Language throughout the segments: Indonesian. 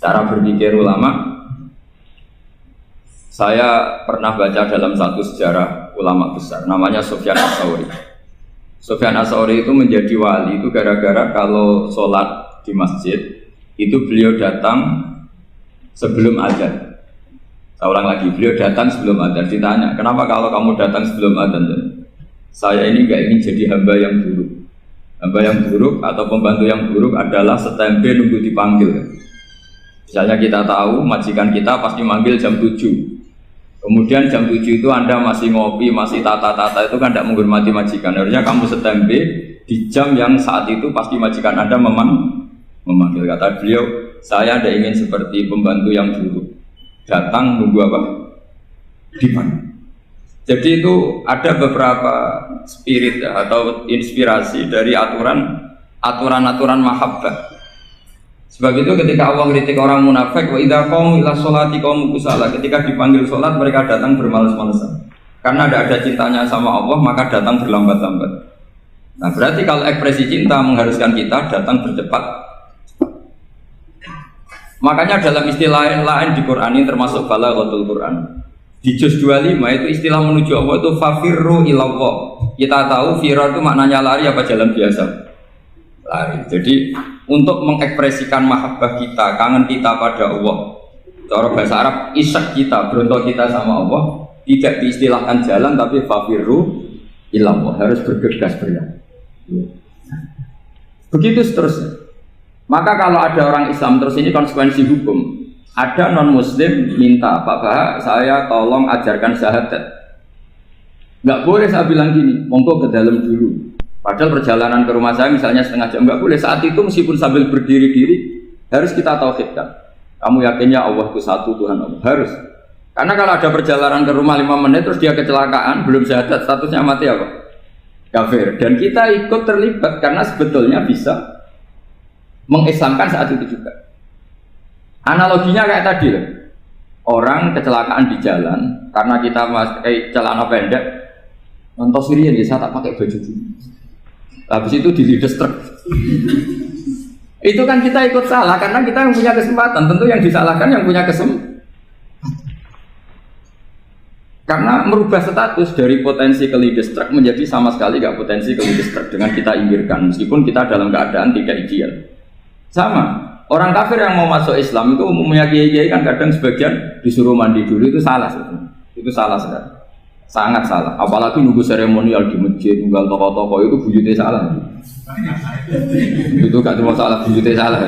Cara berpikir ulama, saya pernah baca dalam satu sejarah ulama besar, namanya Sufyan Ats-Tsauri. Sufyan Ats-Tsauri itu menjadi wali itu gara-gara kalau sholat di masjid itu beliau datang sebelum adzan. Saya ulang lagi, beliau datang sebelum adzan. Ditanya, kenapa kalau kamu datang sebelum adzan? Saya ini nggak ingin jadi hamba yang buruk. Hamba yang buruk atau pembantu yang buruk adalah setempe nunggu dipanggil. Misalnya kita tahu majikan kita pasti manggil jam 7. Kemudian jam 7 itu Anda masih ngopi, masih tata-tata, itu kan tidak menghormati majikan. Harusnya kamu setempe di jam yang saat itu pasti majikan Anda memanggil. Kata beliau, saya tidak ingin seperti pembantu yang buruk. Datang nunggu apa? Dipanggil. Jadi itu ada beberapa spirit atau inspirasi dari aturan-aturan mahabbah. Sebab itu ketika Allah kritik orang munafik, wa idza qamu ila sholati qamu kusala, ketika dipanggil sholat mereka datang bermalas-malasan. Karena tidak ada cintanya sama Allah, maka datang berlambat-lambat. Nah, berarti kalau ekspresi cinta mengharuskan kita datang bercepat. Makanya dalam istilah lain di Quran ini termasuk balaghatul Quran. Di juz 25 itu istilah menuju Allah itu fafirru ilallah. Kita tahu firar itu maknanya lari apa jalan biasa? Lari. Jadi untuk mengekspresikan mahabbah kita, kangen kita pada Allah, cara bahasa Arab isyak kita, berontok kita sama Allah, tidak diistilahkan jalan tapi fafirru ilallah, harus bergegas berlari. Begitu seterusnya. Maka kalau ada orang Islam, terus ini konsekuensi hukum. Ada non-muslim minta, Pak Bah, saya tolong ajarkan syahadat. Nggak boleh saya bilang gini, monggo ke dalam dulu. Padahal perjalanan ke rumah saya misalnya setengah jam, nggak boleh. Saat itu meskipun sambil berdiri-diri, harus kita tauhidkan. Kamu yakinnya Allah itu satu, Tuhan Allah. Harus. Karena kalau ada perjalanan ke rumah 5 menit, terus dia kecelakaan, belum syahadat, statusnya mati apa? Kafir. Dan kita ikut terlibat, karena sebetulnya bisa mengislamkan saat itu juga. Analoginya kayak tadi loh. Orang kecelakaan di jalan karena kita pakai celana pendek, nonton sirian ya, saya tak pakai baju dulu. Habis itu dilides truk. Itu kan kita ikut salah karena kita yang punya kesempatan. Tentu yang disalahkan yang punya kesempatan. Karena merubah status dari potensi kelides truk menjadi sama sekali gak potensi kelides truk dengan kita inggirkan, meskipun kita dalam keadaan tidak ideal. Sama, orang kafir yang mau masuk Islam itu umumnya kiai-kiai kan kadang sebagian disuruh mandi dulu, itu salah sebenarnya. Itu salah sekali, sangat salah. Apalagi nunggu seremonial di masjid, nunggal toko-toko itu bujutnya salah. Itu gak cuma salah, bujutnya salah.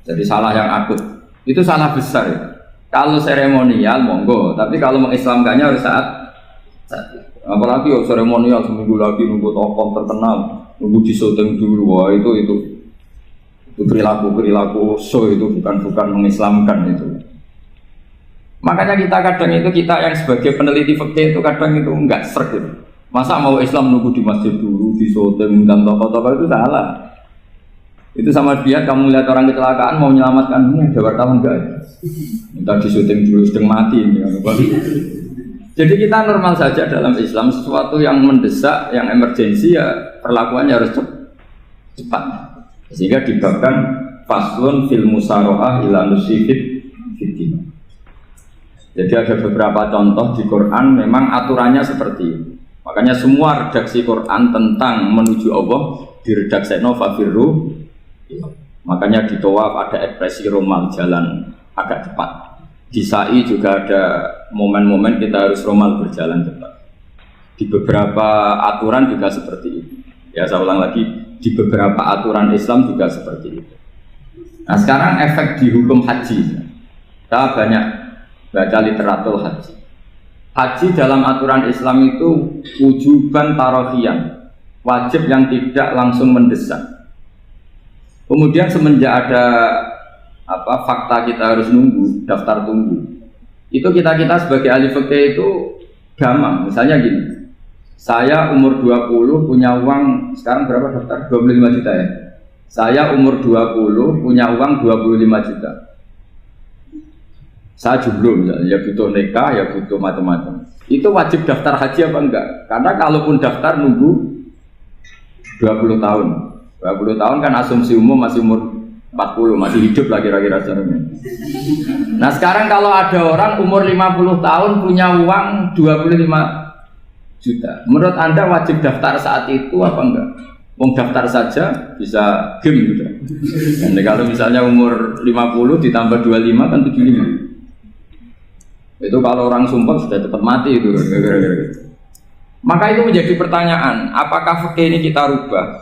Jadi salah yang akut. Itu salah besar ya. Kalau seremonial monggo, tapi kalau mengislamkannya harus saat apalagi seremonial seminggu lagi nunggu tokoh terkenal, nunggu di syuting dulu, wah itu perilaku so itu bukan mengislamkan itu. Makanya kita yang sebagai peneliti fikih itu kadang itu enggak serg gitu. Masa mau Islam nunggu di masjid dulu, di syuting dan tokoh-tokoh itu salah. Itu sama dia kamu lihat orang kecelakaan mau menyelamatkan, ada wartawan enggak? Minta di syuting dulu sedang mati ini. Jadi kita normal saja dalam Islam, sesuatu yang mendesak, yang emergensi ya perlakuannya harus cepat. Sehingga dibabkan faslun fil musaroah ila nusifid fitin. Jadi ada beberapa contoh di Quran memang aturannya seperti ini. Makanya semua redaksi Quran tentang menuju Allah diredakseno fafirru. Makanya di tawaf ada ekspresi romal, jalan agak cepat. Di sa'i juga ada momen-momen kita harus romal, berjalan cepat. Di beberapa aturan juga seperti itu. Ya saya ulang lagi, di beberapa aturan Islam juga seperti itu. Nah sekarang efek di hukum haji. Kita banyak baca literatur haji. Haji dalam aturan Islam itu wujuban tarofian, wajib yang tidak langsung mendesak. Kemudian semenjak ada fakta kita harus nunggu, daftar tunggu. Itu kita sebagai ahli fikih itu gampang. Misalnya gini, saya umur 20 punya uang, sekarang berapa daftar? 25 juta ya. Saya umur 20 punya uang 25 juta. Saya jomblo misalnya, ya butuh nikah, ya butuh macam-macam. Itu wajib daftar haji apa enggak? Karena kalaupun daftar nunggu 20 tahun. 20 tahun kan asumsi umum masih umur 40 masih hidup lah kira-kira sebenarnya. Nah sekarang kalau ada orang umur 50 tahun punya uang 25 juta, menurut Anda wajib daftar saat itu apa enggak? Wong daftar saja bisa game gitu. Dan kalau misalnya umur 50 ditambah 25 kan 75. Itu kalau orang sumpah sudah cepat mati itu. Maka itu menjadi pertanyaan, apakah fikih ini kita rubah?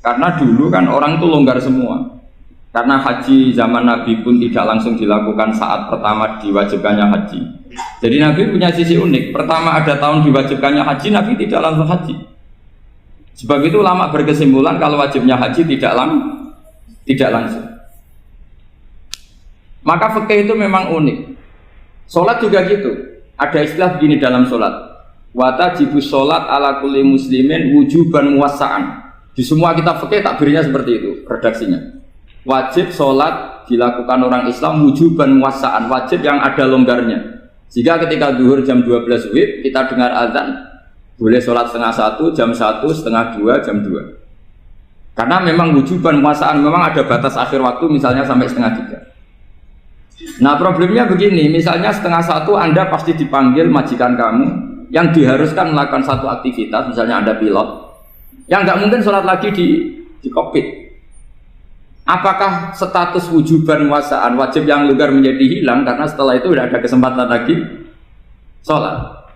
Karena dulu kan orang itu longgar semua. Karena haji zaman Nabi pun tidak langsung dilakukan saat pertama diwajibkannya haji. Jadi Nabi punya sisi unik. Pertama ada tahun diwajibkannya haji, Nabi tidak langsung haji. Sebab itu ulama berkesimpulan kalau wajibnya haji tidak langsung. Maka fikih itu memang unik. Sholat juga gitu. Ada istilah begini dalam sholat. Watajibus sholat ala kulli muslimin wujuban muwassa'an. Di semua kitab fikih takbirnya seperti itu redaksinya. Wajib sholat dilakukan orang Islam wujuban muwassa'an, wajib yang ada longgarnya. Jika ketika zuhur jam 12 WIB kita dengar azan, boleh sholat setengah 1, jam 1, setengah 2, jam 2. Karena memang wujuban muwassa'an, memang ada batas akhir waktu misalnya sampai setengah 3. Nah problemnya begini, misalnya setengah 1 Anda pasti dipanggil majikan kamu yang diharuskan melakukan satu aktivitas, misalnya Anda pilot, yang nggak mungkin sholat lagi di kokpit. Apakah status wujuban muwassa'an wajib yang longgar menjadi hilang karena setelah itu tidak ada kesempatan lagi sholat?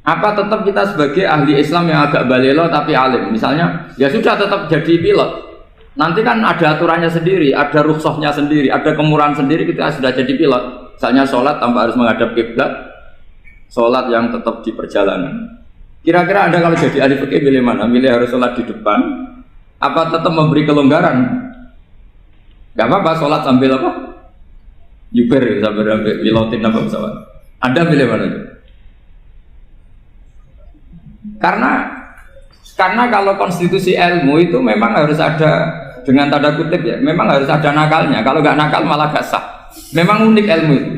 Apa tetap kita sebagai ahli Islam yang agak balelo tapi alim, misalnya ya sudah tetap jadi pilot, nanti kan ada aturannya sendiri, ada rukhsahnya sendiri, ada kemurahan sendiri kita sudah jadi pilot, misalnya sholat tanpa harus menghadap kiblat, sholat yang tetap di perjalanan. Kira-kira Anda kalau jadi ahli fikih milih mana? Milih harus sholat di depan apa tetap memberi kelonggaran? Gak apa-apa sholat sambil apa? Uber sambil pilotin apa pesawat. Anda pilih mana? Karena kalau konstitusi ilmu itu memang harus ada, dengan tanda kutip ya, memang harus ada nakalnya. Kalau nggak nakal malah gak sah. Memang unik ilmu itu.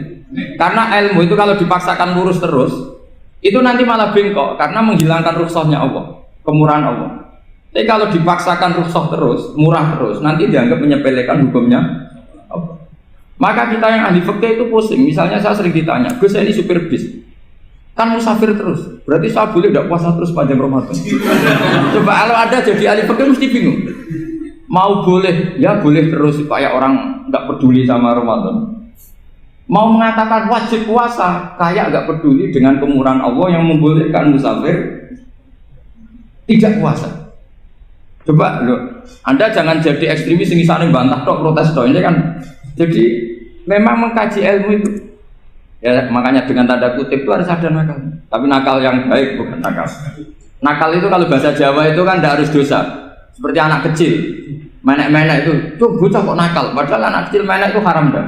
Karena ilmu itu kalau dipaksakan lurus terus, itu nanti malah bengkok karena menghilangkan rukhsahnya Allah, kemurahan Allah. Tapi kalau dipaksakan rukhsah terus, murah terus, nanti dianggap menyepelekan hukumnya Allah. Maka kita yang ahli fikih itu pusing. Misalnya saya sering ditanya, Gus ini supir bis, kan musafir terus, berarti saya boleh tidak puasa terus panjang Ramadan? Coba kalau ada jadi ahli fikih mesti bingung. Mau boleh, ya boleh terus supaya orang nggak peduli sama Ramadan. Mau mengatakan wajib puasa, kayak nggak peduli dengan kemurahan Allah yang membolehkan musafir tidak puasa. Coba loh, Anda jangan jadi ekstremis yang misalnya bantah tok, protes tok, ini kan. Jadi memang mengkaji ilmu itu. Ya makanya dengan tanda kutip itu harus ada nakal. Tapi nakal yang baik bukan nakal. Nakal itu kalau bahasa Jawa itu kan tidak harus dosa. Seperti anak kecil, menek-menek itu, tuh bocah kok nakal. Padahal anak kecil menek itu haram dah.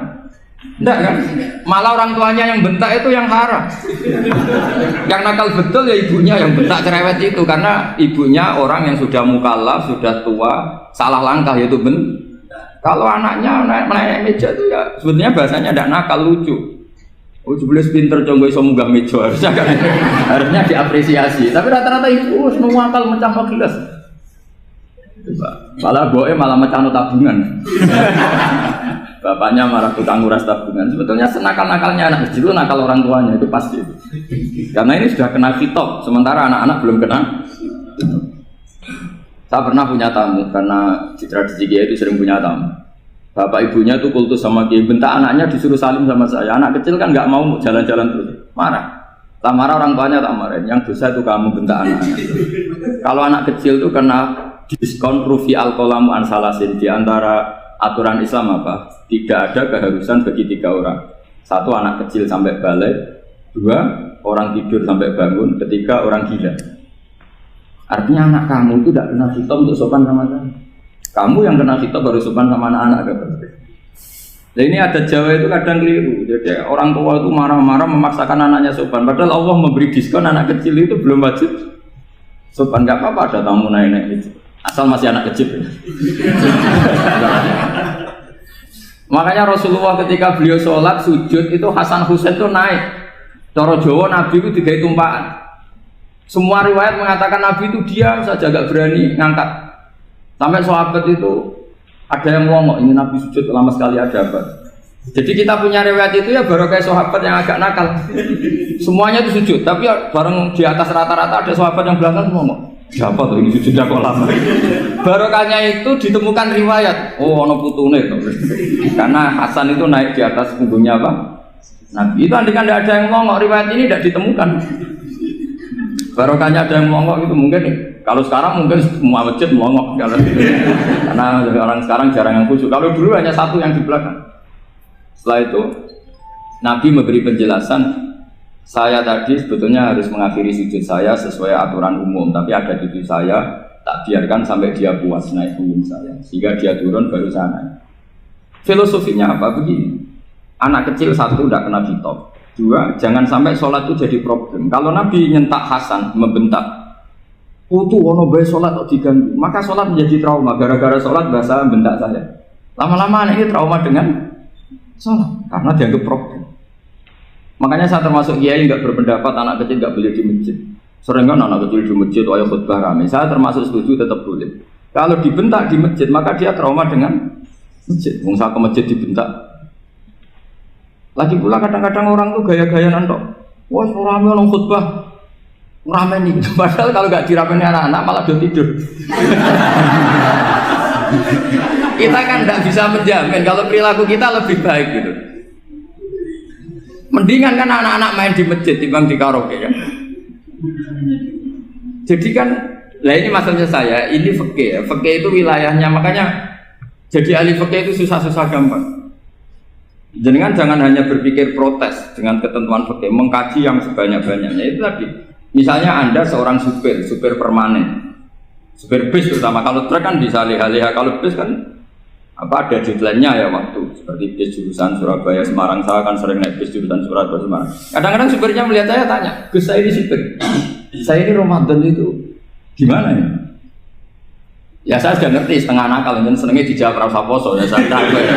Enggak kan? Malah orang tuanya yang bentak itu yang haram. Yang nakal betul ya ibunya yang bentak cerewet itu, karena ibunya orang yang sudah mukallaf, sudah tua, salah langkah yaitu Kalau anaknya naik meja itu ya sebenarnya bahasanya tidak nakal, lucu. Oh jelas pinter conggo iso munggah meja, harusnya diapresiasi. Tapi rata-rata ibu semua akal mecah gelas. Malah boe malah mecah tabungan. Bapaknya marah tukang nguras tabungan. Sebetulnya senakal-nakalnya anak kecil itu nakal orang tuanya, itu pasti. Karena ini sudah kena khitab, sementara anak-anak belum kena. Saya pernah punya tamu, karena di tradisi Kiai itu sering punya tamu. Bapak ibunya itu kultus sama Kiai, bentak anaknya disuruh salim sama saya. Anak kecil kan nggak mau jalan-jalan terus, marah. Tak marah orang tuanya tak marahin. Yang dosa itu kamu bentak anaknya. Kalau anak kecil itu kena diskon rufi al-qalamu an salasin. Di antara aturan Islam apa? Tidak ada keharusan bagi 3 orang. 1 anak kecil sampai balik, 2 orang tidur sampai bangun, 3 orang gila. Artinya anak kamu itu tidak kena khitab untuk sopan sama kamu. Kamu yang kena khitab baru sopan sama anak-anak. Nah ini ada Jawa itu kadang keliru. Jadi orang tua itu marah-marah memaksakan anaknya sopan. Padahal Allah memberi diskon anak kecil itu belum wajib sopan. Gak apa-apa ada tamu naik-naik itu. Asal masih anak kecil. Makanya Rasulullah ketika beliau sholat sujud itu Hasan Husain itu naik. Cara Jawa Nabi itu 3 tumpahan. Semua riwayat mengatakan Nabi itu diam saja, gak berani ngangkat. Sampai sahabat itu Ada yang ngomong ini Nabi sujud lama sekali ada apa? Jadi kita punya riwayat itu ya baru kayak sahabat yang agak nakal. Semuanya itu sujud, tapi bareng di atas rata-rata ada sahabat yang belakang ngomong. Siapa tuh ini sujudnya kok lama? Barokahnya itu ditemukan riwayat. Oh, ono putune itu. Karena Hasan itu naik di atas punggungnya apa? Nabi. Itu andikan tidak ada yang ngomong riwayat ini tidak ditemukan. Barokahnya ada yang ngomong itu mungkin. Kalau sekarang mungkin semua masjid melongok karena orang sekarang jarang yang khusyuk. Kalau dulu hanya satu yang di belakang. Setelah itu Nabi memberi penjelasan, saya tadi sebetulnya harus mengakhiri sujud saya sesuai aturan umum, tapi ada cucu saya tak biarkan sampai dia puas naik punggung saya, sehingga dia turun baru saya naik. Filosofinya apa? Begini, anak kecil satu tidak kena ditop, dua jangan sampai sholat itu jadi problem. Kalau Nabi nyentak Hasan membentak, putu ono bae sholat kok diganggu, maka sholat menjadi trauma. Gara-gara sholat bahasa bentak saya. Lama-lama anak ini trauma dengan sholat karena dianggap problem. Makanya saya termasuk kiai nggak berpendapat anak kecil nggak boleh di masjid. Sering kan anak kecil di masjid, ayo khutbah rame. Saya termasuk setuju tetap boleh. Kalau dibentak di masjid maka dia trauma dengan masjid. Mungkin ke masjid dibentak. Lagi pula kadang-kadang orang tuh gaya-gayaan tok. Wah, rame orang khutbah. Rame nih, padahal kalau nggak diramein anak-anak malah dia tidur. Kita kan nggak bisa menjamin kalau perilaku kita lebih baik gitu. Mendingan kan anak-anak main di masjid timbang di karaoke kan. Jadi kan, lah ini maksudnya saya, ini fikih ya. Fikih itu wilayahnya, makanya jadi ahli fikih itu susah-susah gampang. Jangan hanya berpikir protes dengan ketentuan fikih, mengkaji yang sebanyak-banyaknya itu tadi. Misalnya Anda seorang supir permanen, supir bis terutama, kalau truk kan bisa leha-leha, kalau bis kan apa ada deadline-nya ya waktu, seperti bis jurusan Surabaya Semarang, saya kan sering naik bis jurusan Surabaya Semarang. Kadang-kadang supirnya melihat saya tanya, Gus saya ini supir, saya ini Ramadan itu gimana ya? Ya saya sudah ngerti setengah nakal, dan senengnya dijawab rasa poso ya saya tahu ya.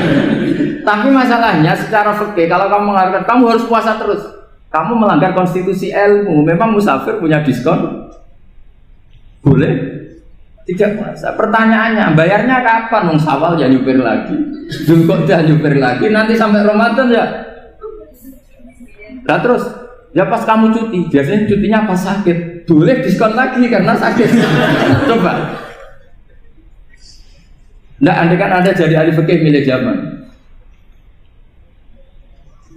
Tapi masalahnya secara fikih kalau kamu mengatakan kamu harus puasa terus. Kamu melanggar konstitusi ilmu. Memang musafir punya diskon? Boleh? Tidak puasa. Pertanyaannya, bayarnya kapan? Wong Syawal ya nyupir lagi, Dzulqa'dah nyupir lagi, nanti sampai Ramadan ya. Nah terus, ya pas kamu cuti, biasanya cutinya pas sakit, boleh diskon lagi karena sakit. Coba. Nah, andai kan Anda jadi ahli fikih milih zaman.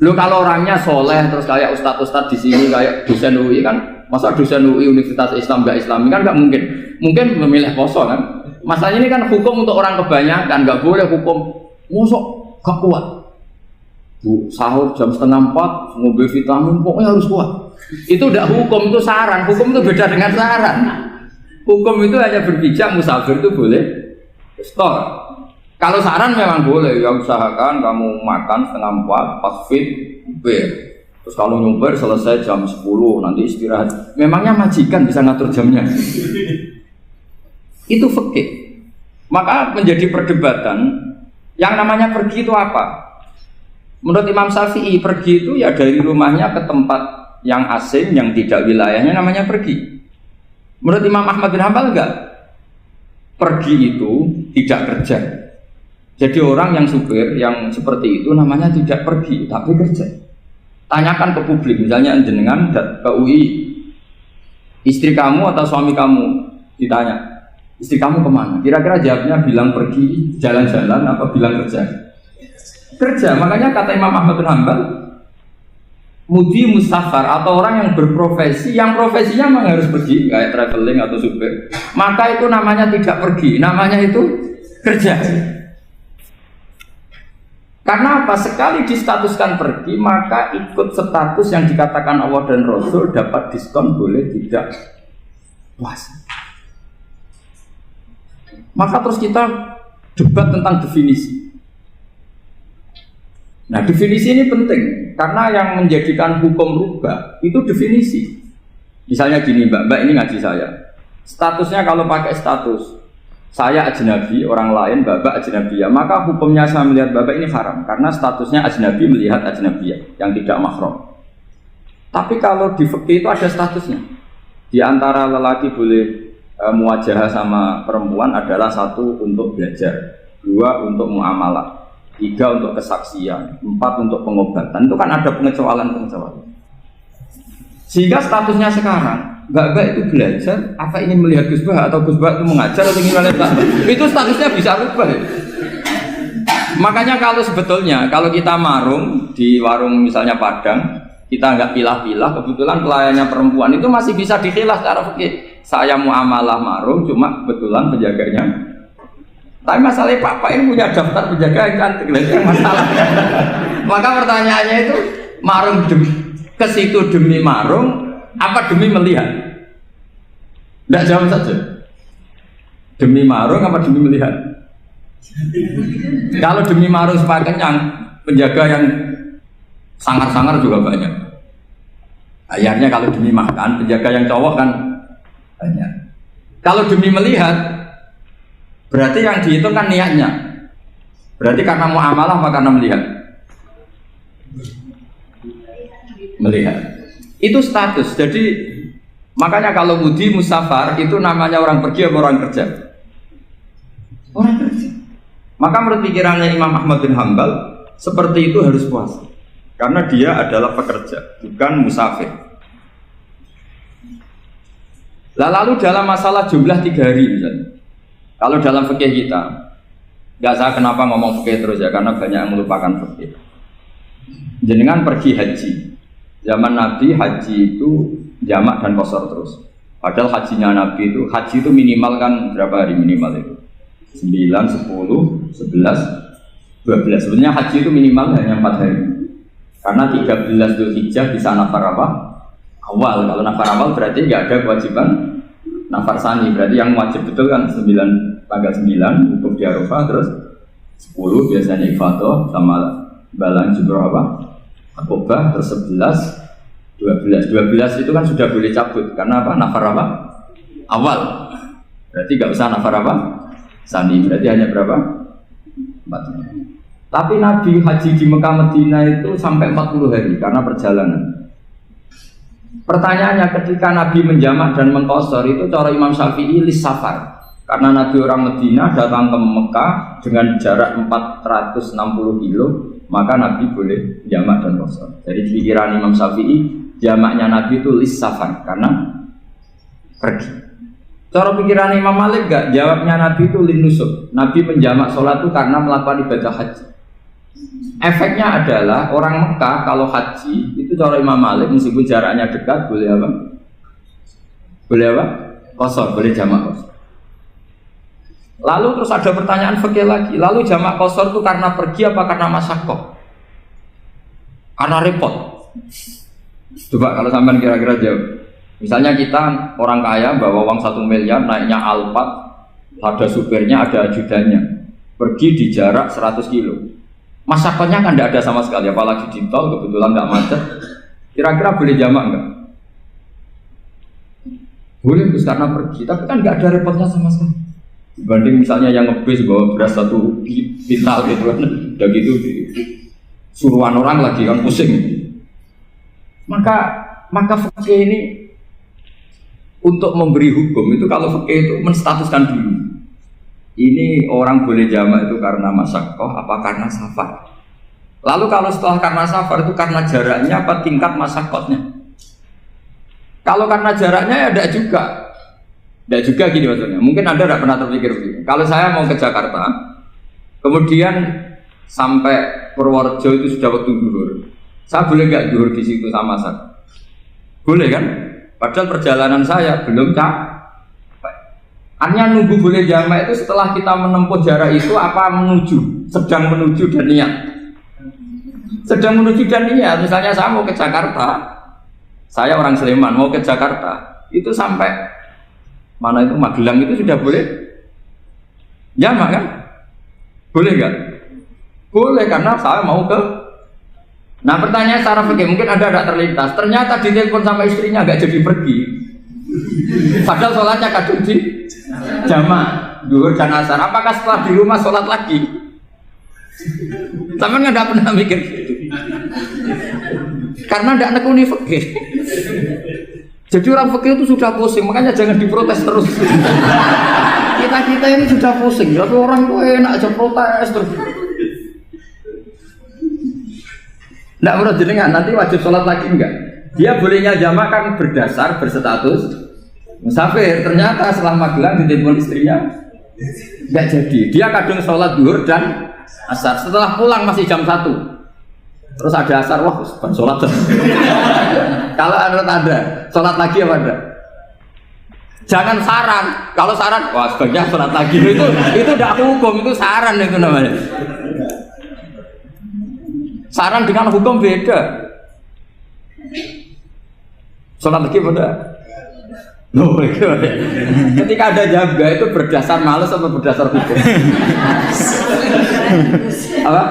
Lo kalau orangnya soleh terus kayak ustadz-ustadz di sini kayak dosen UI kan, masa dosen UI Universitas Islam nggak Islami kan nggak mungkin. Mungkin memilih poso kan. Masalahnya ini kan hukum untuk orang kebanyakan, nggak boleh hukum musok gak kuat. Bu, sahur jam 3:30 ngobrol vitamin pokoknya harus kuat. Itu udah hukum, itu saran. Hukum itu beda dengan saran. Hukum itu hanya berpijak musafir itu boleh store. Kalau saran memang boleh, ya usahakan kamu makan 3:30 pas fit, bir. Terus kalau nyumpir selesai jam 10, nanti istirahat. Memangnya majikan bisa ngatur jamnya? Itu fikih. Maka menjadi perdebatan, yang namanya pergi itu apa? Menurut Imam Syafi'i, pergi itu ya dari rumahnya ke tempat yang asing, yang tidak wilayahnya namanya pergi. Menurut Imam Ahmad bin Hanbal enggak. Pergi itu tidak kerja. Jadi orang yang supir yang seperti itu namanya tidak pergi tapi kerja. Tanyakan ke publik, misalnya jenengan ke UI, istri kamu atau suami kamu ditanya, istri kamu kemana? Kira-kira jawabnya bilang pergi jalan-jalan apa bilang kerja? Kerja. Makanya kata Imam Ahmad bin Hanbal, mudi mustafar atau orang yang berprofesi, yang profesinya memang harus pergi kayak traveling atau supir, maka itu namanya tidak pergi, namanya itu kerja. Karena apa? Sekali distatuskan pergi, maka ikut status yang dikatakan Allah dan Rasul, dapat diskon, boleh tidak puasa. Maka terus kita debat tentang definisi. Nah, definisi ini penting karena yang menjadikan hukum rubah itu definisi. Misalnya gini, Mbak ini ngaji saya. Statusnya kalau pakai status saya ajnabi, orang lain Bapak ajnabiyah, maka hukumnya saya melihat Bapak ini haram karena statusnya ajnabi melihat ajnabiyah yang tidak mahram. Tapi kalau di fikih itu ada statusnya. Di antara lelaki boleh muwajahah sama perempuan adalah satu untuk belajar, 2 untuk muamalah, 3 untuk kesaksian, 4 untuk pengobatan. Itu kan ada pengecualian. Sehingga statusnya sekarang Mbak itu belajar apa ingin melihat Gus Bah atau Gus Bah itu mengajar atau ingin melihat itu statusnya bisa rubah ya. Makanya kalau sebetulnya kalau kita marung di warung misalnya Padang, kita nggak pilah-pilah, kebetulan pelayannya perempuan itu masih bisa dikhilaf secara fikih. Saya muamalah marung, cuma kebetulan penjaganya. Tapi masalahnya Pak ini punya daftar penjaga yang cantik, yang masalah. Maka pertanyaannya itu marung ke situ demi marung, apa demi melihat? Tidak jawab saja. Demi marung apa demi melihat? Kalau demi marung supaya kenyang, penjaga yang sangar-sangar juga banyak. Akhirnya kalau demi makan, penjaga yang cowok kan banyak. Kalau demi melihat, berarti yang dihitung kan niatnya. Berarti karena muamalah apa karena melihat? Melihat. Itu status. Jadi makanya kalau mudi musafar itu namanya orang pergi atau orang kerja? Orang kerja. Maka menurut pikirannya Imam Ahmad bin Hambal seperti itu harus puasa. Karena dia adalah pekerja, bukan musafir. Lalu dalam masalah jumlah 3 hari misalnya. Kalau dalam fikih kita, nggak saya kenapa ngomong fikih terus ya, karena banyak yang melupakan fikih. Jenengan pergi haji, zaman Nabi haji itu jamak dan qashar terus. Padahal hajinya Nabi itu, haji itu minimal kan berapa hari minimal itu? 9, 10, 11, 12. Sebenarnya haji itu minimal hanya 4 hari. Karena 13 Dzulhijjah bisa nafar apa? Awal. Kalau nafar awal berarti nggak ada kewajiban nafar sani. Berarti yang wajib betul kan tanggal 9 untuk di Arafah, terus 10 biasanya ifadah sama balang jumroh apa? Akobah, terus 11, 12 itu kan sudah boleh cabut karena apa? Nafar apa? Awal. Berarti nggak usah nafar apa? Sani. Berarti hanya berapa? 4. Tapi Nabi haji di Mekah Medina itu sampai 40 hari karena perjalanan. Pertanyaannya ketika Nabi menjamak dan mengqashar itu cara Imam Syafi'i lis safar. Karena Nabi orang Medina datang ke Mekah dengan jarak 460 kilo, maka Nabi boleh jamak dan qashar. Jadi pikiran Imam Syafi'i jamaknya Nabi itu lis safar karena pergi. Cara pikiran Imam Malik enggak, jawabnya Nabi itu lin nusuk. Nabi menjamak sholat itu karena melakukan ibadah haji. Efeknya adalah orang Mekah kalau haji itu cara Imam Malik meskipun jaraknya dekat boleh apa? Boleh apa? Qashar, boleh jamak qashar. Lalu terus ada pertanyaan fikih lagi. Lalu jamak qashar itu karena pergi apa karena masyaqqah? Karena repot. Coba kalau sampean kira-kira jawab. Misalnya kita orang kaya bawa uang 1 miliar naiknya Alphard, ada supirnya, ada ajudannya. Pergi di jarak 100 kilo. Masyaqqahnya kan tidak ada sama sekali, apalagi di tol kebetulan nggak macet. Kira-kira boleh jamak nggak? Boleh terus karena pergi, tapi kan nggak ada repotnya sama sekali. Dibanding misalnya yang ngebis bawa beras 1 pintal gitu kan, udah gitu suruhan orang lagi kan pusing. Maka fikih ini untuk memberi hukum itu kalau fikih itu menstatuskan dulu. Ini orang boleh jamak itu karena masyaqqah apa karena safar. Lalu kalau setelah karena safar itu karena jaraknya apa tingkat masyaqqahnya. Kalau karena jaraknya ya tidak juga. Tidak juga gini maksudnya. Mungkin Anda tidak pernah terpikir begini. Kalau saya mau ke Jakarta, kemudian sampai Purworejo itu sudah waktu zuhur. Saya boleh nggak zuhur di situ sama saya? Boleh kan? Padahal perjalanan saya belum capek. Hanya nunggu boleh jamak itu setelah kita menempuh jarak itu apa menuju, sedang menuju dan niat. Sedang menuju dan niat. Misalnya saya mau ke Jakarta, saya orang Sleman mau ke Jakarta, itu sampai mana itu Magelang itu sudah boleh jamak kan? Boleh nggak? Boleh karena saya mau ke. Nah pertanyaan secara fikih mungkin ada terlintas. Ternyata ditelepon sama istrinya nggak jadi pergi. Padahal sholatnya kadung di jamak, zuhur dan asar. Apakah setelah di rumah sholat lagi? Sama nggak pernah mikir gitu. Karena tidak nekuni fikih. Jadi orang fikih itu sudah pusing, makanya jangan diprotes terus. kita ini sudah pusing, tapi orang itu enak aja protes terus. Nggak menurut jenengan nanti wajib sholat lagi enggak? Dia bolehnya jamak kan berdasar berstatus musafir. Ternyata setelah Magelang ditelepon istrinya enggak jadi. Dia kadung sholat zuhur dan asar. Setelah pulang masih jam 1. Terus ada asar, wah bukan sholat. Kalau ada sholat lagi apa ada? Jangan saran. Kalau saran, wah sebaiknya sholat lagi. Itu tidak hukum, itu saran itu namanya. Saran dengan hukum beda. Sholat lagi pada. Loh, ketika ada jaga itu berdasar malas atau berdasar hukum? Apa?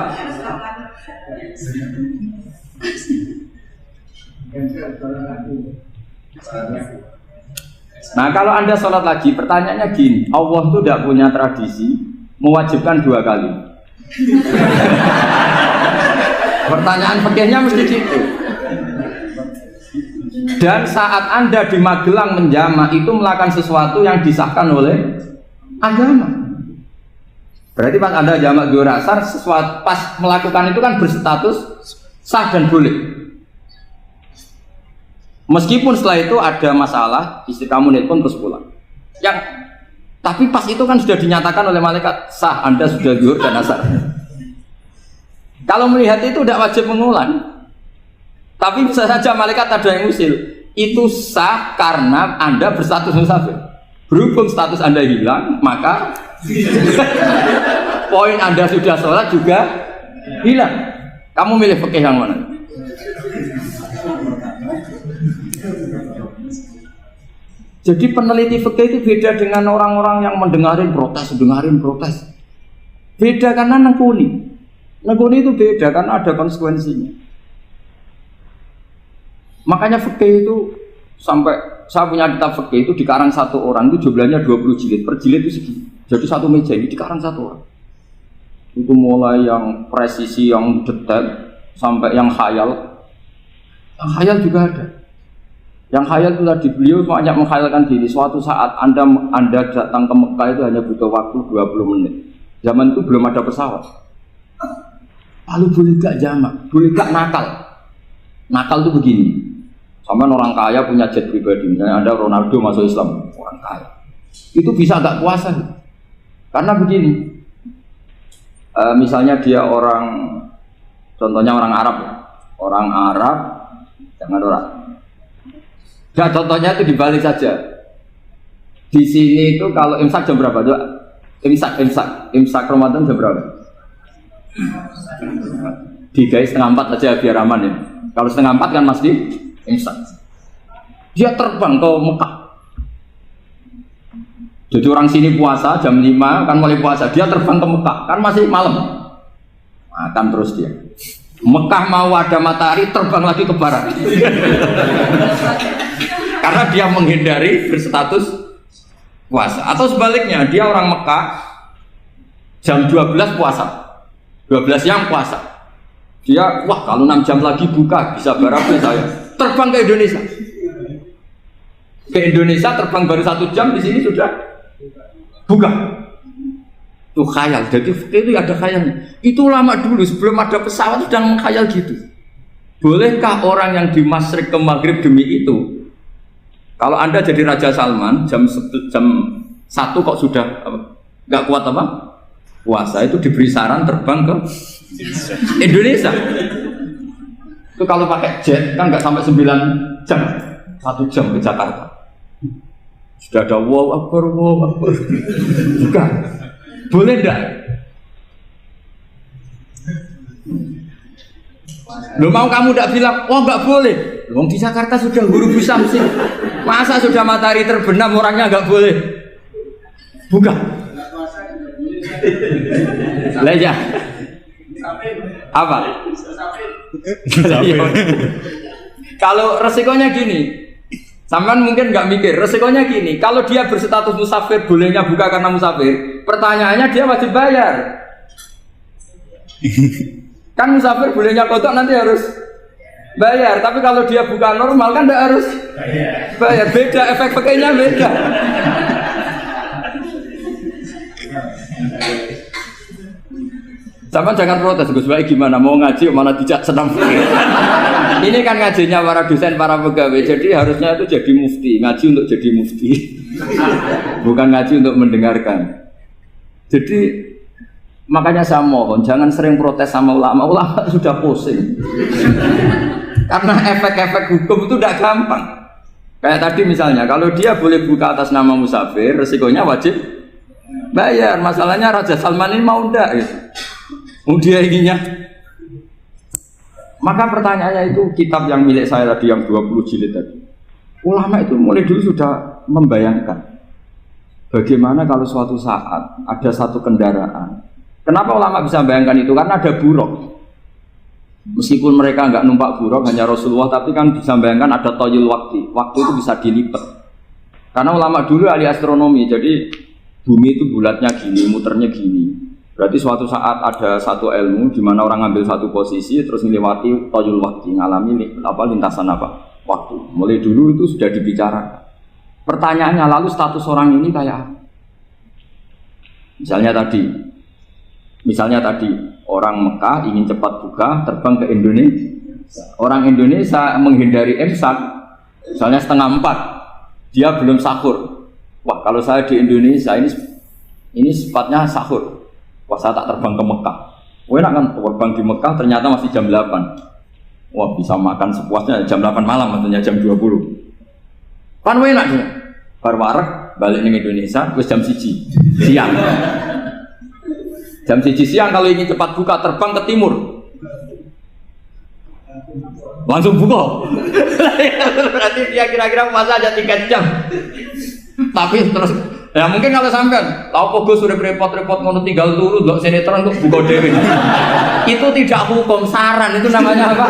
Nah kalau Anda sholat lagi, pertanyaannya gini, Allah itu tidak punya tradisi mewajibkan 2 kali. Pertanyaan fikihnya mesti gitu. Dan saat Anda di Magelang menjamak itu melakukan sesuatu yang disahkan oleh agama. Berarti pas Anda jamak zuhur asar, sesuatu pas melakukan itu kan berstatus sah dan boleh. Meskipun setelah itu ada masalah, istri kamu nelpon terus pulang. Tapi pas itu kan sudah dinyatakan oleh malaikat sah, Anda sudah zuhur dan asar. Kalau melihat itu tidak wajib mengulang. Tapi bisa saja malaikat ada yang usil. Itu sah karena Anda berstatus musafir. Berhubung status Anda hilang, maka poin Anda sudah sholat juga hilang. Kamu milih fikih yang mana? Jadi peneliti fikih itu beda dengan orang-orang yang mendengarin protes. Beda karena nekuni. Nekuni itu beda karena ada konsekuensinya. Makanya fikih itu sampai saya punya kitab fikih itu dikarang satu orang itu jumlahnya 20 jilid. Per jilid itu segini. Jadi satu meja ini dikarang satu orang. Itu mulai yang presisi, yang detail sampai yang khayal. Yang khayal juga ada. Yang khayal itu tadi beliau banyak menghayalkan diri. Suatu saat Anda datang ke Mekah itu hanya butuh waktu 20 menit. Zaman itu belum ada pesawat. Lalu boleh gak jamak? Boleh gak nakal? Nakal itu begini. Sama orang kaya punya jet pribadi, misalnya Anda Ronaldo masuk Islam, orang kaya. Itu bisa gak puasa? Karena begini. Misalnya dia orang, contohnya orang Arab. Orang Arab, jangan orang. Ya contohnya itu dibalik saja. Di sini itu kalau imsak jam berapa? Imsak Ramadan jam berapa? 3:30 aja biar aman ya. Kalau 3:30 kan masih imsak. Dia terbang ke Mekah. Jadi orang sini puasa jam 5 kan mulai puasa. Dia terbang ke Mekah kan masih malam. Makan terus dia. Mekah mau ada matahari terbang lagi ke barat. Karena dia menghindari berstatus puasa. Atau sebaliknya dia orang Mekah jam 12 puasa. 12 siang puasa. Dia, wah kalau 6 jam lagi buka, bisa barabe saya. Terbang ke Indonesia. Ke Indonesia terbang baru 1 jam, di sini sudah buka. Itu khayal, jadi itu ada khayalnya. Itu lama dulu, sebelum ada pesawat sudah mengkhayal gitu. Bolehkah orang yang di Masyrik ke Maghrib demi itu? Kalau Anda jadi Raja Salman, jam 1 kok sudah nggak kuat apa? Puasa, itu diberi saran terbang ke Indonesia. Itu kalau pakai jet kan nggak sampai 9 jam, 1 jam ke Jakarta. Sudah ada wow akbar. Bukan, boleh enggak? Lo mau kamu enggak bilang, oh enggak boleh. Wong di Jakarta sudah huruf samsing. Masa sudah matahari terbenam orangnya enggak boleh? Bukan. Lah ya. Apa? Kalau resikonya gini, sampean mungkin nggak mikir. Resikonya gini, kalau dia berstatus musafir, bolehnya buka karena musafir. Pertanyaannya dia wajib bayar. Kan musafir bolehnya kodok nanti harus bayar. Tapi kalau dia buka normal kan tidak harus bayar. Beda, efek pakainya beda. Sama jangan protes, Gus Baik gimana mau ngaji mana dijak senam. Ini kan ngajinya para dosen, para pegawai. Jadi harusnya itu jadi mufti, ngaji untuk jadi mufti. Bukan ngaji untuk mendengarkan. Jadi makanya saya mohon jangan sering protes sama ulama. Ulama sudah pusing. Karena efek-efek hukum itu tidak gampang. Kayak tadi misalnya, kalau dia boleh buka atas nama musafir, resikonya wajib bayar. Masalahnya Raja Salman ini mau ndak gitu. Dia inginnya. Maka pertanyaannya itu kitab yang milik saya tadi yang 20 jilid tadi. Ulama itu mulai dulu sudah membayangkan bagaimana kalau suatu saat ada satu kendaraan. Kenapa ulama bisa membayangkan itu? Karena ada buruk. Meskipun mereka nggak numpak buruk hanya Rasulullah, tapi kan bisa membayangkan ada toyul waktu. Waktu itu bisa dilipat. Karena ulama dulu ahli astronomi, jadi bumi itu bulatnya gini, muternya gini. Berarti suatu saat ada satu ilmu di mana orang ngambil satu posisi terus melewati toyul waktu, ngalami lintasan waktu. Mulai dulu itu sudah dibicarakan. Pertanyaannya lalu status orang ini kayak apa? Misalnya tadi orang Mekah ingin cepat buka terbang ke Indonesia. Orang Indonesia menghindari imsak, misalnya 3:30, dia belum sahur. Wah kalau saya di Indonesia ini sifatnya sahur. Wah saya tak terbang ke Mekah. Wah enak kan terbang di Mekah ternyata masih jam 8. Wah bisa makan sepuasnya jam 8 malam maksudnya jam 20. Kan enak dia. Barwarek balik ke Indonesia terus jam 1 siang. Jam 1 siang kalau ingin cepat buka terbang ke timur. Langsung buka. Berarti dia kira-kira masa aja 3 jam. Tapi terus ya mungkin kalau sampean, lalu Gus sudah repot-repot ngono tinggal turu ndelok sinetron kok buka dhewe. Itu tidak hukum, saran itu namanya apa?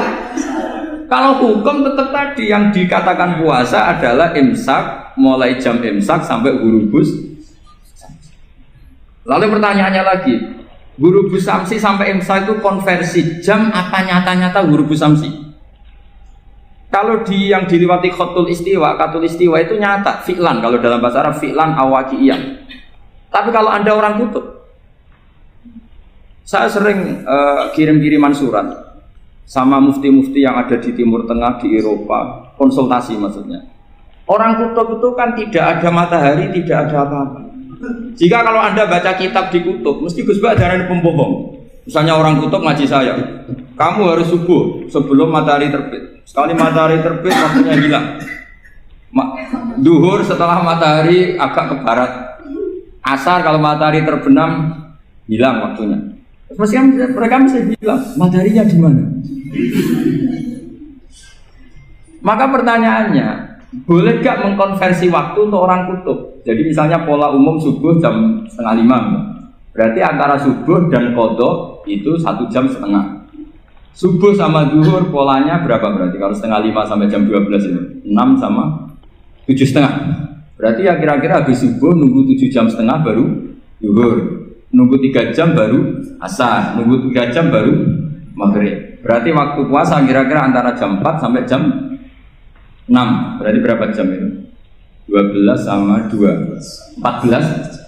Kalau hukum tetap tadi yang dikatakan puasa adalah imsak mulai jam imsak sampai hurubus. Lalu pertanyaannya lagi, hurubus samsi sampai imsak itu konversi jam apa nyata-nyata hurubus samsi? Kalau yang diliwati khatul istiwa itu nyata, fi'lan kalau dalam bahasa Arab fi'lan awaqiyah. Tapi kalau Anda orang kutub, saya sering kirim-kiriman surat sama mufti-mufti yang ada di Timur Tengah, di Eropa, konsultasi maksudnya. Orang kutub itu kan tidak ada matahari, tidak ada apa-apa. Jika kalau Anda baca kitab di kutub, mesti Gus Bak darani pembohong. Misalnya orang kutub ngaji saya, kamu harus subuh sebelum matahari terbit. Sekali matahari terbit waktunya hilang. Duhur setelah matahari agak ke barat. Asar kalau matahari terbenam hilang waktunya. Terus mereka bisa bilang mataharinya di mana? Maka pertanyaannya, boleh gak mengkonversi waktu untuk orang kutub? Jadi misalnya pola umum subuh jam 4:30. Berarti antara subuh dan qadha itu 1,5 jam. Subuh sama zuhur polanya berapa berarti? Kalau 4:30 sampai jam 12 itu 6 sama 7,5. Berarti ya kira-kira habis subuh nunggu 7,5 jam baru zuhur, nunggu 3 jam baru asar, nunggu 3 jam baru maghrib. Berarti waktu puasa kira-kira antara jam 4 sampai jam 6. Berarti berapa jam itu? 12 sama 2 14.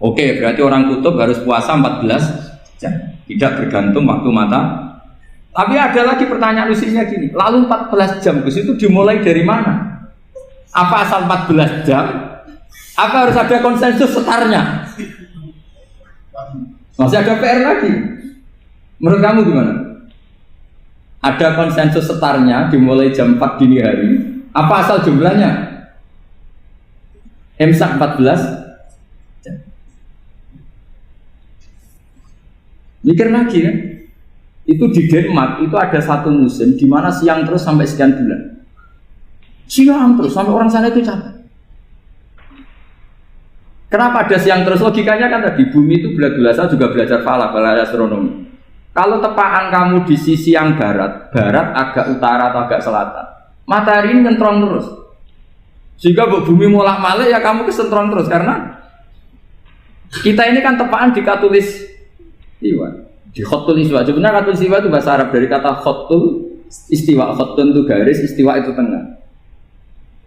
Oke, berarti orang kutub harus puasa 14 jam. Tidak bergantung waktu mata. Tapi ada lagi pertanyaan lucunya gini, lalu 14 jam Gus itu dimulai dari mana? Apa asal 14 jam? Apa harus ada konsensus setarnya? Masih ada PR lagi. Menurut kamu gimana? Ada konsensus setarnya dimulai jam 4 dini hari. Apa asal jumlahnya? Imsak 14 jam. Mikir lagi kan? Itu di Denmark itu ada satu musim di mana siang terus sampai sekian bulan. Siang terus sampai orang sana itu capek. Kenapa ada siang terus? Logikanya kan tadi bumi itu bulat-bulat. Saya juga belajar falak, belajar astronomi. Kalau tepaan kamu di sisi yang barat agak utara atau agak selatan, matahari ini nyentron terus. Sehingga bumi molak-malik ya kamu kesentron terus karena kita ini kan tepaan di katulis istiwa, di khotul istiwa. Sebenarnya khotul istiwa itu bahasa Arab dari kata khotul istiwa. Khotun itu garis, istiwa itu tengah.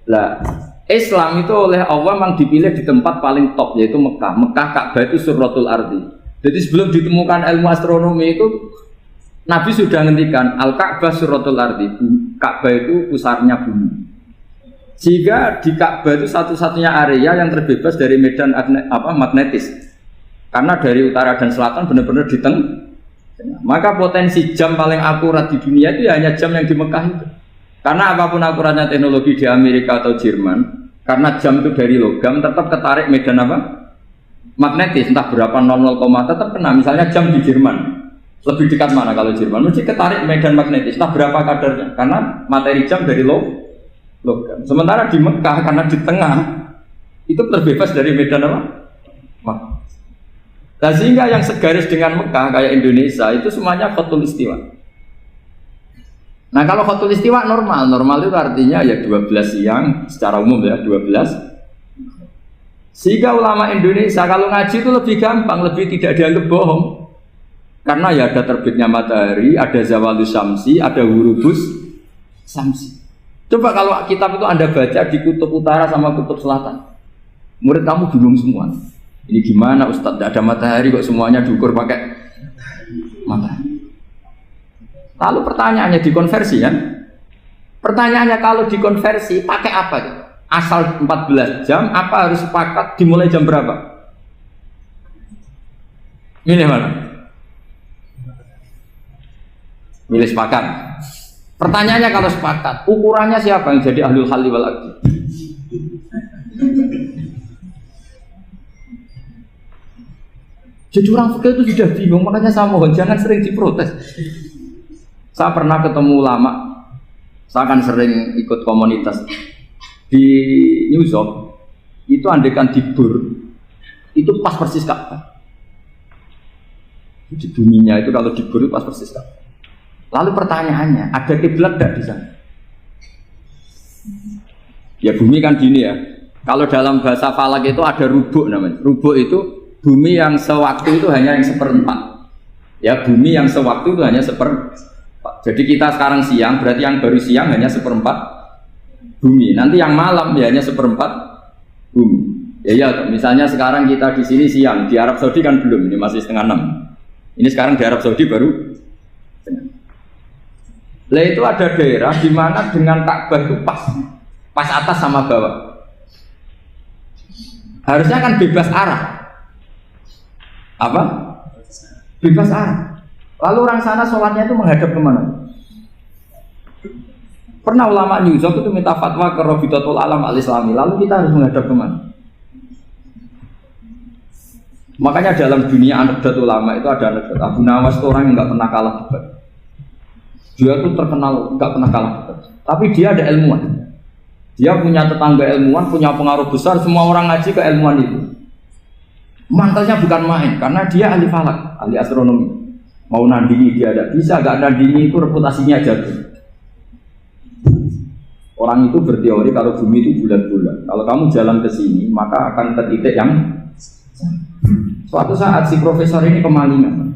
Lah, Islam itu oleh Allah memang dipilih di tempat paling top yaitu Mekah. Mekah Ka'bah itu surratul ardi. Jadi sebelum ditemukan ilmu astronomi itu Nabi sudah ngendikan Al-Ka'bah suratul ardi. Ka'bah itu pusarnya bumi. Sehingga di Ka'bah itu satu-satunya area yang terbebas dari medan magnetis. Karena dari utara dan selatan benar-benar di tengah. Maka potensi jam paling akurat di dunia itu ya hanya jam yang di Mekah itu. Karena apapun akuratnya teknologi di Amerika atau Jerman, karena jam itu dari logam tetap ketarik medan magnetis, entah berapa 00, tetap kena. Misalnya jam di Jerman lebih dekat mana kalau Jerman? Mesti ketarik medan magnetis, entah berapa kadarnya, karena materi jam dari logam. Sementara di Mekah karena di tengah itu terbebas dari medan magnetis. Nah, sehingga yang segaris dengan Mekah kayak Indonesia itu semuanya khotul istiwa. Nah kalau khotul istiwa normal itu artinya ya 12 siang secara umum ya 12. Sehingga ulama Indonesia kalau ngaji itu lebih gampang, lebih tidak dianggap bohong. Karena ya ada terbitnya matahari, ada zawalus syamsi, ada hurubus syamsi. Coba kalau kitab itu Anda baca di kutub utara sama kutub selatan, murid kamu bingung semua. Ini gimana Ustadz, tidak ada matahari kok semuanya diukur pakai matahari. Lalu pertanyaannya dikonversi kan? Pertanyaannya kalau dikonversi pakai apa? Asal 14 jam, apa harus sepakat dimulai jam berapa? Milih mana? Milih sepakat. Pertanyaannya kalau sepakat, ukurannya siapa yang jadi ahlul halli wal aqdi? Jadi orang fikih itu sudah bingung, makanya saya mohon jangan sering diprotes. Saya pernah ketemu ulama, saya kan sering ikut komunitas di New York, itu andekan dibur, itu pas persis Ka'bah. Di buminya itu kalau dibur itu pas persis Ka'bah. Lalu pertanyaannya, ada kiblat tidak di sana? Ya bumi kan gini ya. Kalau dalam bahasa falak itu ada rubuk namanya. Rubuk itu bumi yang sewaktu itu hanya yang seperempat. Ya bumi yang sewaktu itu hanya seperempat. Jadi kita sekarang siang, berarti yang baru siang hanya seperempat bumi. Nanti yang malam ya hanya seperempat bumi. Ya, misalnya sekarang kita di sini siang, di Arab Saudi kan belum, ini masih 5:30. Ini sekarang di Arab Saudi baru. Lah itu ada daerah di mana dengan Ka'bah itu pas atas sama bawah. Harusnya kan bebas arah. Apa? Bebas arah. Lalu orang sana sholatnya itu menghadap kemana? Pernah ulama New York itu minta fatwa ke Rabitatul Alam Al-Islami. Lalu kita harus menghadap kemana? Makanya dalam dunia anekdot ulama itu ada anekdot Abu Nawas itu orang yang nggak pernah kalah debat. Dia tuh terkenal nggak pernah kalah debat. Tapi dia ada ilmuwan. Dia punya tetangga ilmuwan, punya pengaruh besar. Semua orang ngaji ke ilmuwan itu. Mantelnya bukan main, karena dia ahli falak, ahli astronomi. Mau nandingi dia tidak bisa, gak nandingi itu reputasinya jatuh. Orang itu berteori kalau bumi itu bulat-bulat. Kalau kamu jalan ke sini, maka akan ke titik yang suatu saat si profesor ini kemalingan,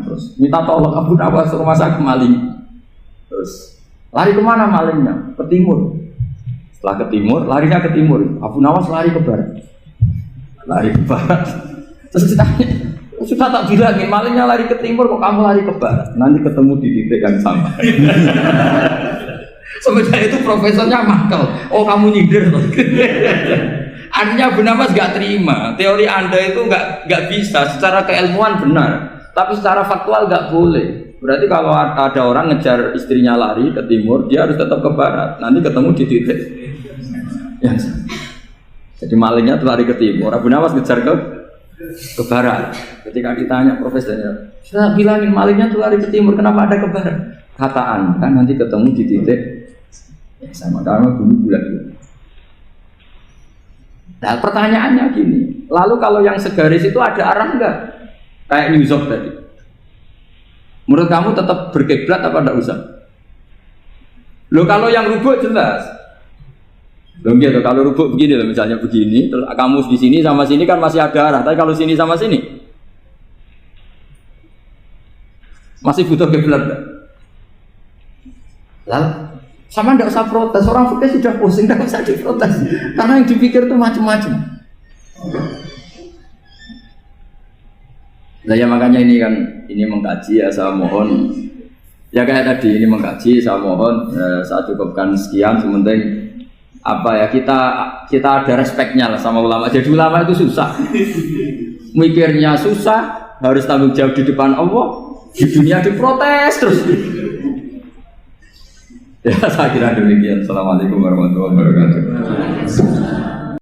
terus minta tolong Abu Nawas rumah saya kemalingan. Terus lari kemana malingnya? Ke timur. Setelah ke timur, larinya ke timur. Abu Nawas lari ke barat. Terus ditanya, sudah tak bilangin malingnya lari ke timur kok kamu lari ke barat, nanti ketemu di titik yang sama. Sebenarnya itu profesornya makal. Oh kamu nyindir. Artinya Abu Nawas gak terima teori anda itu gak bisa. Secara keilmuan benar, tapi secara faktual gak boleh. Berarti kalau ada orang ngejar istrinya lari ke timur, dia harus tetap ke barat, nanti ketemu di titik yang sama. Jadi malingnya tuh lari ke timur, Abu Nawas ngejar ke barat. Ketika ditanya profesornya, saya bilangin malingnya tuh lari ke timur, kenapa ada ke barat? Kata anda kan nanti ketemu di titik sama, karena bumi bulat. Nah pertanyaannya gini, lalu kalau yang segaris itu ada arah enggak? Kayak New York tadi. Menurut kamu tetap berkiblat apa enggak usah? Loh kalau yang rubuk jelas. Loh gitu, kalau rubuk begini loh, misalnya begini, terus kamu di sini sama sini kan masih ada arah, tapi kalau sini sama sini masih butuh kiblat. Lalu sama tidak usah protes, orang fikih sudah pusing, tidak usah diprotes, karena yang dipikir itu macam-macam. Nah ya makanya ini mengkaji ya, saya mohon ya kayak tadi ini mengkaji, saya mohon saya cukupkan sekian. Sementing apa ya, kita ada respeknya lah sama ulama. Jadi ulama itu susah, mikirnya susah, harus tanggung jawab di depan Allah, di dunia diprotes terus. Ya saya kira demikian. Assalamualaikum warahmatullahi wabarakatuh.